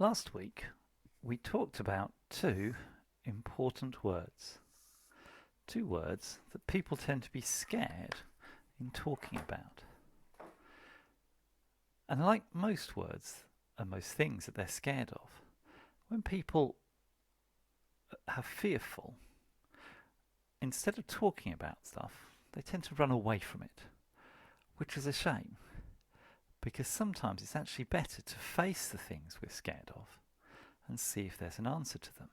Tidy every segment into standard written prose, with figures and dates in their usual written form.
Last week, we talked about two important words. Two words that people tend to be scared in talking about. And like most words and most things that they're scared of, when people are fearful, instead of talking about stuff, they tend to run away from it, which is a shame, because sometimes it's actually better to face the things we're scared of and see if there's an answer to them.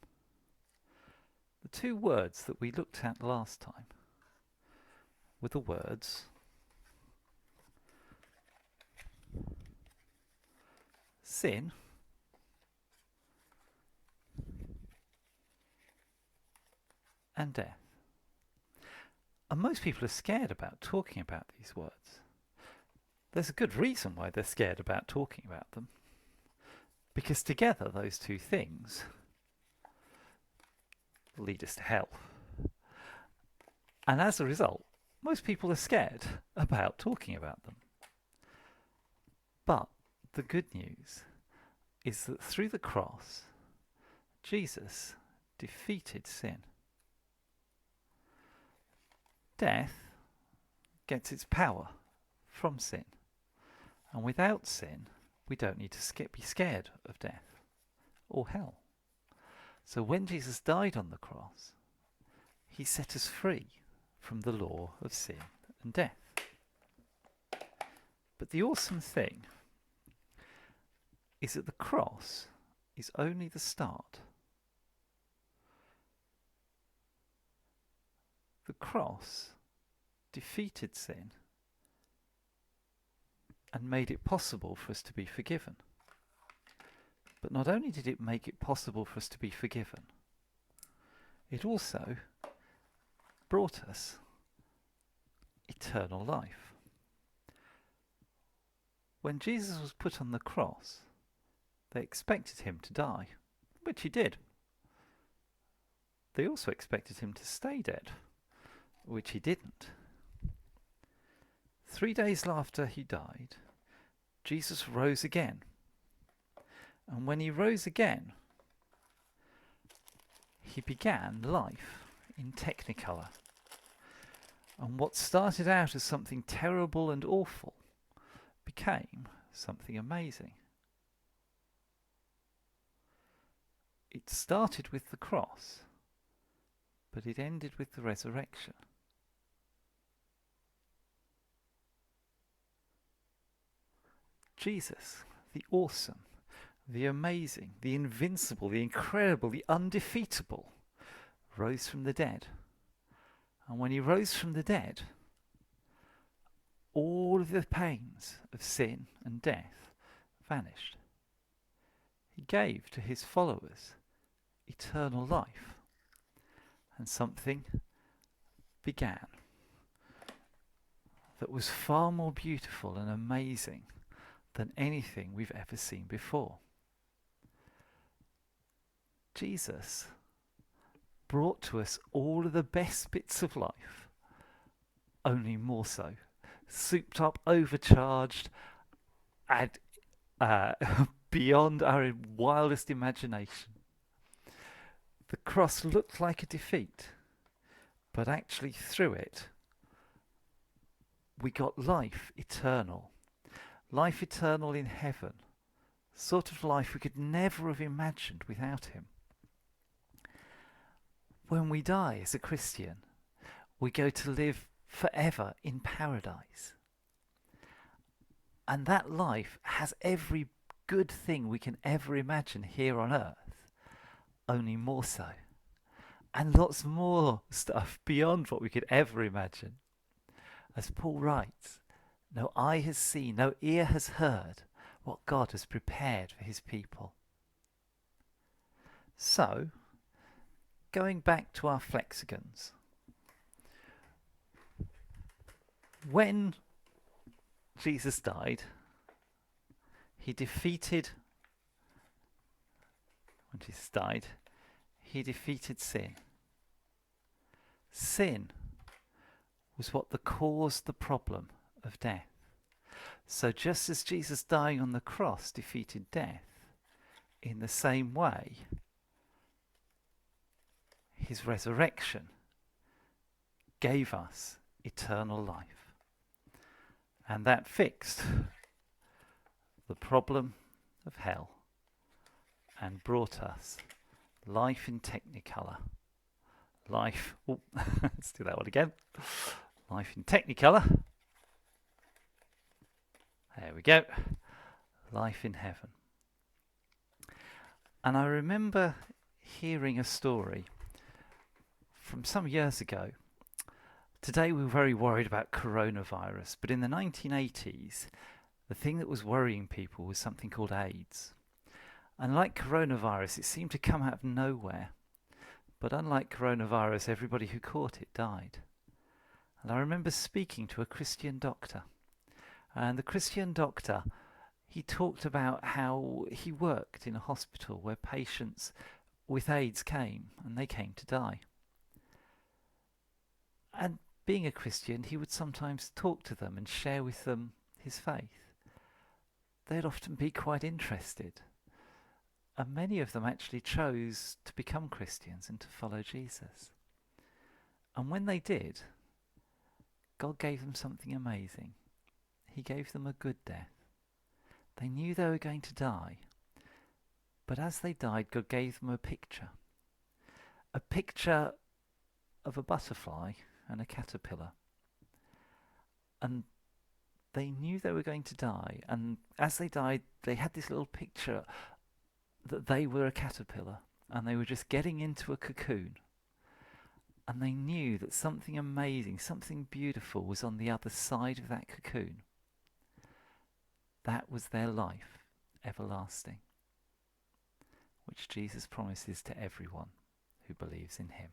The two words that we looked at last time were the words sin and death. And most people are scared about talking about these words. There's a good reason why they're scared about talking about them. Because together, those two things lead us to hell. And as a result, most people are scared about talking about them. But the good news is that through the cross, Jesus defeated sin. Death gets its power from sin. And without sin, we don't need to be scared of death or hell. So when Jesus died on the cross, he set us free from the law of sin and death. But the awesome thing is that the cross is only the start. The cross defeated sin and made it possible for us to be forgiven. But not only did it make it possible for us to be forgiven, it also brought us eternal life. When Jesus was put on the cross, they expected him to die, which he did. They also expected him to stay dead, which he didn't. 3 days after he died, Jesus rose again. And when he rose again, he began life in Technicolor. And what started out as something terrible and awful became something amazing. It started with the cross, but it ended with the resurrection. Jesus, the awesome, the amazing, the invincible, the incredible, the undefeatable, rose from the dead. And when he rose from the dead, all of the pains of sin and death vanished. He gave to his followers eternal life, and something began that was far more beautiful and amazing than anything we've ever seen before. Jesus brought to us all of the best bits of life, only more so, souped up, overcharged, and beyond our wildest imagination. The cross looked like a defeat, but actually through it, we got life eternal in heaven, sort of life we could never have imagined without him. When we die as a Christian, we go to live forever in paradise. And that life has every good thing we can ever imagine here on earth, only more so. And lots more stuff beyond what we could ever imagine. As Paul writes, no eye has seen, no ear has heard what God has prepared for his people. So, going back to our flexigons, when Jesus died, he defeated sin. Sin was what caused the problem of death. So just as Jesus dying on the cross defeated death, in the same way, his resurrection gave us eternal life. And that fixed the problem of hell and brought us life in Technicolor. Life, let's do that one again. Life in Technicolor. There we go. Life in heaven. And I remember hearing a story from some years ago. Today we're very worried about coronavirus, but in the 1980s, the thing that was worrying people was something called AIDS. And like coronavirus, it seemed to come out of nowhere. But unlike coronavirus, everybody who caught it died. And I remember speaking to a Christian doctor. And the Christian doctor, he talked about how he worked in a hospital where patients with AIDS came, and they came to die. And being a Christian, he would sometimes talk to them and share with them his faith. They'd often be quite interested. And many of them actually chose to become Christians and to follow Jesus. And when they did, God gave them something amazing. He gave them a good death. They knew they were going to die. But as they died, God gave them a picture. A picture of a butterfly and a caterpillar. And they knew they were going to die. And as they died, they had this little picture that they were a caterpillar and they were just getting into a cocoon. And they knew that something amazing, something beautiful was on the other side of that cocoon. That was their life, everlasting, which Jesus promises to everyone who believes in him.